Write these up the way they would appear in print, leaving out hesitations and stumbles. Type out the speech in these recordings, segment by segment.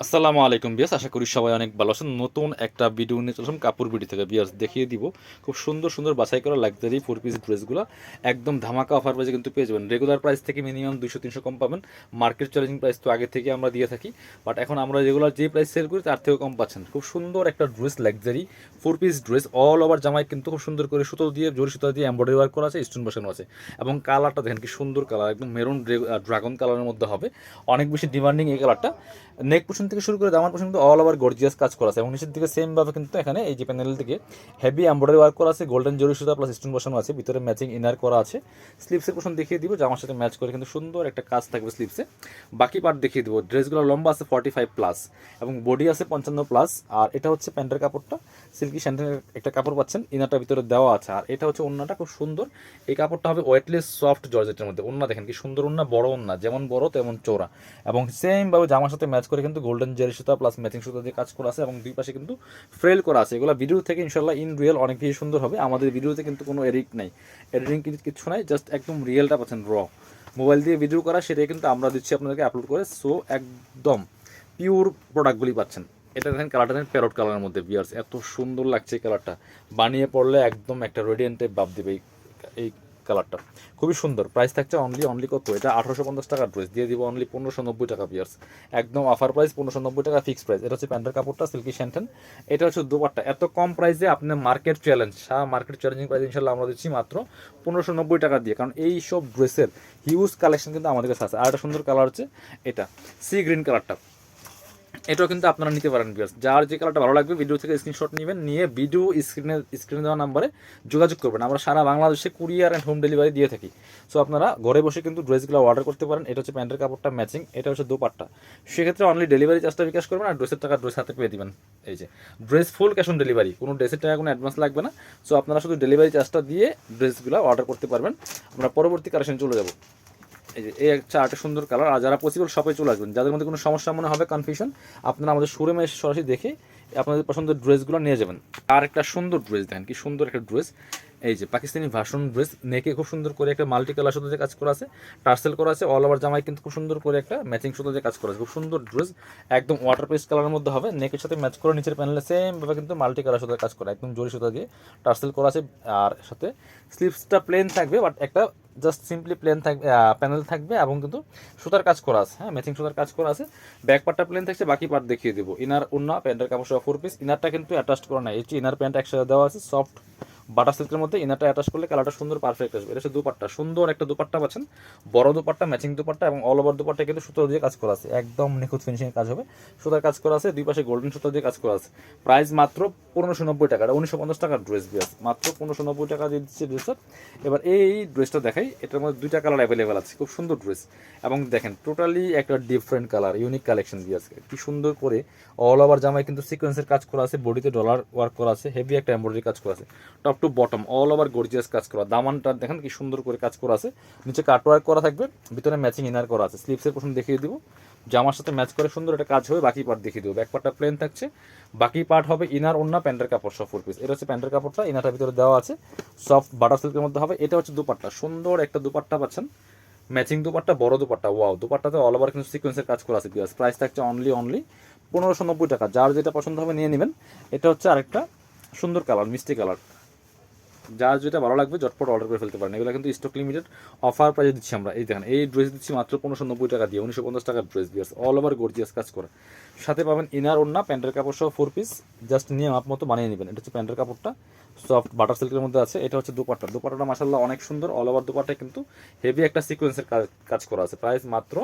আসসালামু আলাইকুম বিয়াস, আশা করি সবাই অনেক ভালো আছেন। নতুন একটা ভিডিও নিয়ে চললাম কাপড় বিডি থেকে। বিয়াস দেখিয়ে দিব খুব সুন্দর সুন্দর বাছাই করা লাক্সারি 4 পিস ড্রেসগুলো একদম ধামাকা অফার প্রাইসে কিন্তু পেয়ে যাবেন। রেগুলার প্রাইস থেকে মিনিমাম 200-300 কম পাবেন। মার্কেট চ্যালেঞ্জিং প্রাইস তো আগে থেকে আমরা দিয়ে থাকি, বাট এখন আমরা রেগুলার যে প্রাইস সেল করি তার থেকেও কম পাচ্ছেন। খুব সুন্দর একটা dress, luxury 4 piece dress, all over জামাই কিন্তু খুব সুন্দর করে সুতো দিয়ে, জরি সুতো দিয়ে এমব্রয়ডারি ওয়ার্ক করা আছে, স্টোন বসানো আছে। এবং কালারটা দেখেন কি সুন্দর কালার, একদম মেরুন ড্রাগন কালারের মধ্যে হবে। অনেক বেশি ডিমান্ডিং এই কালারটা। নেক পোর্শন থেকে শুরু করে দামান পোর্শন কিন্তু অল ওভার গর্জিয়াস কাজ করা আছে, এবং নিচের দিকে সেম ভাবে কিন্তু এখানে এই যে প্যানেল থেকে হেভি এমব্রয়ডারি ওয়ার্ক করা আছে, গোল্ডেন জরি সুতা প্লাস স্টোন বসানো আছে, ভিতরে ম্যাচিং ইনার করা আছে। স্লিপসের পোর্শন দেখিয়ে দিব, জামার সাথে ম্যাচ করে কিন্তু সুন্দর একটা কাজ থাকবে স্লিপসে। বাকি পার্ট দেখিয়ে দিব। ড্রেসগুলো লম্বা আছে 45+ এবং বডি আছে 55+। আর এটা হচ্ছে প্যান্টের কাপড়টা, সিল্কি স্যান্ডেলের একটা কাপড় পাচ্ছেন, ইনারটা ভিতরে দেওয়া আছে। আর এটা হচ্ছে ওন্নাটা খুব সুন্দর, এই কাপড়টা হবে ওয়েটলেস সফট জর্জেটের মধ্যে। ওন্না দেখেন কি সুন্দর ওন্না, বড় ওন্না, যেমন বড় তেমন চওড়া, এবং সেম ভাবে জামার সাথে ম্যাচ করে কিন্তু গোল্ডেন জেরি সুতা প্লাস ম্যাচিং সুতা দিয়ে কাজ করা আছে, এবং দুই পাশে কিন্তু ফ্রেল করা আছে। এগুলো ভিডিও থেকে ইনশাল্লাহ ইন রিয়েল অনেক বেশি সুন্দর হবে। আমাদের ভিডিওতে কিন্তু কোনো এডিট নাই, এডিটিং কিছু নাই, জাস্ট একদম রিয়েলটা পাচ্ছেন র। মোবাইল দিয়ে ভিডিও করা সেটাই কিন্তু আমরা দিচ্ছি আপনাদেরকে আপলোড করে, সো একদম পিওর প্রোডাক্টগুলি পাচ্ছেন। এটা দেখেন কালারটা দেখেন প্যারট কালারের মধ্যে। বিয়ার্স এত সুন্দর লাগছে এই কালারটা, বানিয়ে পড়লে একদম একটা রেডিয়েন্ট টাইপ ভাব দেবে এই কালারটা। খুবই সুন্দর। প্রাইস থাকছে অনলি কত, এটা 1850 টাকার ড্রেস দিয়ে দিব অনলি 1590 টাকা। বিয়ার্স একদম অফার প্রাইস 1590 টাকা ফিক্স প্রাইস। এটা হচ্ছে প্যান্টের কাপড়টা, সিল্কি শ্যান্টেন। এটা হচ্ছে দোপাট্টা। এত কম প্রাইসে আপনি market challenge, market challenging price ইনশাল্লাহ আমরা দিচ্ছি মাত্র 1590 টাকা দিয়ে, কারণ এই সব ড্রেসের হিউজ কালেকশন কিন্তু আমাদের কাছে আছে। আর একটা সুন্দর কালার হচ্ছে এটা সি গ্রিন কালারটা, এটাও কিন্তু আপনারা নিতে পারেন। বিয়ার্স যার যে কালারটা ভালো লাগবে ভিডিও থেকে স্ক্রিনশট নেবেন, নিয়ে ভিডিও স্ক্রিনে দেওয়া নাম্বারে যোগাযোগ করবেন। আমরা সারা বাংলাদেশে কুরিয়ার অ্যান্ড হোম ডেলিভারি দিয়ে থাকি। সো আপনারা ঘরে বসে কিন্তু ড্রেসগুলো অর্ডার করতে পারেন। এটা হচ্ছে প্যান্টের কাপড়টা ম্যাচিং, এটা হচ্ছে দোপাট্টা। সেক্ষেত্রে অনলি ডেলিভারি চার্জটা বিকাশ করবেন, আর ড্রেসের টাকা ড্রেস হাতে পেয়ে দিবেন। এই যে dress full cash on delivery, কোনো ড্রেসের টাকা কোনো অ্যাডভান্স লাগবে না। সো আপনারা শুধু ডেলিভারি চার্জটা দিয়ে ড্রেসগুলো অর্ডার করতে পারবেন। আমরা পরবর্তী কালেকশন চলে যাব। এই যে এই একটা আরেকটা সুন্দর কালার। আর যারা পসিবল শপে চলে আসবেন, যাদের মধ্যে কোনো সমস্যা মনে হবে, কনফিউশন, আপনারা আমাদের শোরুমে এসে সরাসরি দেখে আপনাদের পছন্দের ড্রেসগুলো নিয়ে যাবেন। আর একটা সুন্দর ড্রেস দেখেন কি সুন্দর একটা ড্রেস, এই যে পাকিস্তানি ভার্সন ড্রেস। নেকে খুব সুন্দর করে একটা মাল্টি কালার সুতো দিয়ে কাজ করা আছে, টার্সেল করা আছে। অল ওভার জামাই কিন্তু খুব সুন্দর করে একটা ম্যাচিং সুতো দিয়ে কাজ করা আছে। খুব সুন্দর ড্রেস, একদম ওয়াটার পেস্ট কালারের মধ্যে হবে। নেকের সাথে ম্যাচ করে নিচের প্যানেলে সেম ভাবে কিন্তু মাল্টি কালার সুতো কাজ করা, একদম জরি সুতো দিয়ে টার্সেল করা আছে। আর সাথে স্লিভসটা প্লেন থাকবে, বাট একটা জাস্ট সিম্পলি প্লেন থাকবে, প্যানেল থাকবে, এবং কিন্তু সুতার কাজ করা আছে, হ্যাঁ ম্যাচিং সুতার কাজ করা আছে। ব্যাক পার্টটা প্লেন থাকছে, বাকি পার্ট দেখিয়ে দেবো। ইনার ওন্না প্যান্টের কাপড় সহ 4 পিস। ইনারটা কিন্তু অ্যাটাচ করা নাই, এই যে ইনার প্যান্ট একসাথে দেওয়া আছে সফট বাটার সিল্কের মধ্যে। ইনারটা অ্যাটাচ করলে কালারটা সুন্দর পারফেক্ট আসবে। এটা হচ্ছে দুপাট্টা, সুন্দর একটা দুপাট্টা পাচ্ছেন, বড় দুপাট্টা, ম্যাচিং দুপাট্টা, এবং অল ওভার দুপাট্টা কিন্তু সুতো দিয়ে কাজ করা আছে, একদম নিখুঁত ফিনিশিং কাজ হবে। সুতার কাজ করা আছে, দুই পাশে গোল্ডেন সুতো দিয়ে কাজ করা আছে। প্রাইস মাত্র 1590 টাকা। 1950 টাকার ড্রেস। বিয়াস মাত্র 1590 টাকা দিয়ে দিচ্ছে ড্রেসটা। এবার এই ড্রেসটা দেখাই, এটার মধ্যে দুইটা কালার অ্যাভেলেবেল আছে, খুব সুন্দর ড্রেস। এবং দেখেন টোটালি একটা ডিফারেন্ট কালার, ইউনিক কালেকশন দিয়ে আছে। কি সুন্দর করে অল ওভার জামায় কিন্তু সিকোয়েন্সের কাজ করা আছে, বডিতে ডলার ওয়ার্ক করা আছে, হেভি একটা এমব্রয়ডারি কাজ করা আছে, top to bottom all over gorgeous কাজ করা। দামানটা দেখেন কি সুন্দর করে কাজ করা আছে, নিচে কাট ওয়ার্ক করা থাকবে, ভিতরে ম্যাচিং ইনার করা আছে। স্লিপসের প্রথম দেখিয়ে দিব, জামার সাথে ম্যাচ করে সুন্দর একটা কাজ হবে। বাকি পার্ট দেখিয়ে দেবো। ব্যাক পার্টটা প্লেন থাকছে, বাকি পার্ট হবে ইনার ওন্না প্যান্টের কাপড় সহ 4 পিস। এটা হচ্ছে প্যান্টের কাপড়টা, ইনারটার ভিতরে দেওয়া আছে, সফট বাটার সিল্কের মধ্যে হবে। এটা হচ্ছে দুপাট্টা, সুন্দর একটা দুপাট্টা পাচ্ছেন, ম্যাচিং দুপাট্টা, বড় দুপাট্টা। ওয়াও, দুপাট্টাতে অল ওভার কিন্তু সিকোয়েন্সের কাজ করা আছে। প্রাইস থাকছে অনলি 1590 টাকা। যার যেটা পছন্দ হবে নিয়ে নেবেন। এটা হচ্ছে আরেকটা সুন্দর কালার, মিষ্টি কালার। যার যেটা ভালো লাগবে ঝটপট অর্ডার করে ফেলতে পারেন। এগুলো কিন্তু স্টক লিমিটেড অফার প্রাইসে দিচ্ছি আমরা। এই দেখেন এই ড্রেস দিচ্ছি মাত্র 1590 টাকা দিয়ে, 1950 টাকার ড্রেস। বিয়ার্স অল ওভার গর্জিয়াস কাজ করা, সাথে পাবেন ইনার ওন্না প্যান্টের কাপড় সহ 4 পিস। জাস্ট নিয়ে মাপ মতো বানিয়ে নেবেন। এটা হচ্ছে প্যান্টের কাপড়টা, সফট বাটার সিল্কের মধ্যে আছে। এটা হচ্ছে দুপাট্টা, দুপাট্টাটা মাশাআল্লাহ অনেক সুন্দর। অল ওভার দুপাট্টা কিন্তু হেভি একটা সিকোয়েন্সের কাজ করা আছে। প্রাইস মাত্র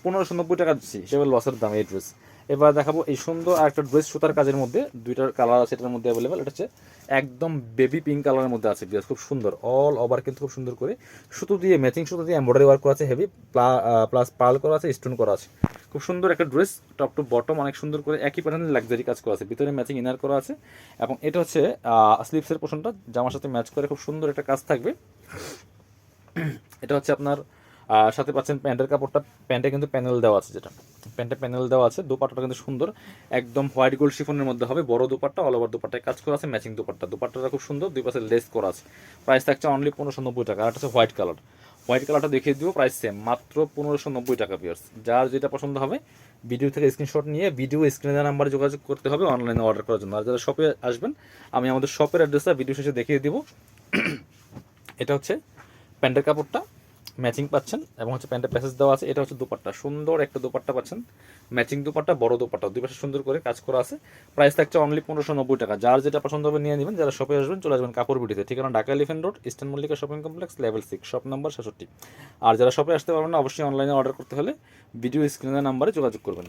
1590 টাকা দিচ্ছি, হিসেবে লসের দাম এই ড্রেস। এবার দেখাবো এই সুন্দর আর একটা ড্রেস, সুতার কাজের মধ্যে দুইটার কালার আছে এটার মধ্যে অ্যাভেলেবেল। এটা হচ্ছে একদম বেবি পিঙ্ক কালারের মধ্যে আছে। বিয়াস খুব সুন্দর, অল ওভার কিন্তু খুব সুন্দর করে সুতো দিয়ে, ম্যাচিং সুতো দিয়ে এমব্রয়ডারি ওয়ার্ক করা আছে, হেভি প্লাস পার্ল করা আছে, স্টোন করা আছে। খুব সুন্দর একটা ড্রেস, টপ টু বটম অনেক সুন্দর করে একই প্যাটার্নের লাক্সারি কাজ করা আছে, ভিতরে ম্যাচিং ইনার করা আছে। এবং এটা হচ্ছে স্লিপসের পোর্শনটা জামার সাথে ম্যাচ করে খুব সুন্দর একটা কাজ থাকবে। এটা হচ্ছে আপনার সাথে পাচ্ছেন প্যান্টের কাপড়টা, প্যান্টে কিন্তু প্যানেল দেওয়া আছে, যেটা প্যান্টে প্যানেল দেওয়া আছে। দুপাট্টাটা কিন্তু সুন্দর, একদম হোয়াইট গোল্ড শিফনের মধ্যে হবে, বড় দুপাট্টা, অল ওভার দুপাট্টায় কাজ করা আছে, ম্যাচিং দুপাট্টা। দুপাট্টাটা খুব সুন্দর, দুই পাশে লেস করা আছে। প্রাইস থাকছে অনলি 1590 টাকা। আর এটা হচ্ছে হোয়াইট কালার, হোয়াইট কালারটা দেখিয়ে দিব, প্রাইস সেম মাত্র 1590 টাকা। পিয়ার্স যার যেটা পছন্দ হবে ভিডিও থেকে স্ক্রিনশট নিয়ে ভিডিও স্ক্রিনে দেওয়া নাম্বারে যোগাযোগ করতে হবে অনলাইনে অর্ডার করার জন্য। আর যারা শপে আসবেন আমি আমাদের শপের অ্যাড্রেসটা ভিডিও শেষে দেখিয়ে দিব। এটা হচ্ছে প্যান্টের কাপড়টা ম্যাচিং পাচ্ছেন এবং হচ্ছে প্যান্টের প্যাসেজ দেওয়া আছে। এটা হচ্ছে দোপাট্টা, সুন্দর একটা দোপাট্টা পাচ্ছেন, ম্যাচিং দোপাট্টা, বড় দোপাট্টা, দুই পাশে সুন্দর করে কাজ করা আছে। প্রাইস থাকছে অনলি 1590 টাকা। যার যেটা পছন্দ হবে নিয়ে নেবেন। যারা শপে আসবেন চলে আসবেন কাপড় বিটিতে, ঠিকানা Dhaka elephant road, eastern Mallika shopping complex, level 6, shop number 66। আর যারা শপে আসতে পারবেন না অবশ্যই অনলাইনে অর্ডার করতে হলে ভিডিও স্ক্রিনের নাম্বারে যোগাযোগ করবেন।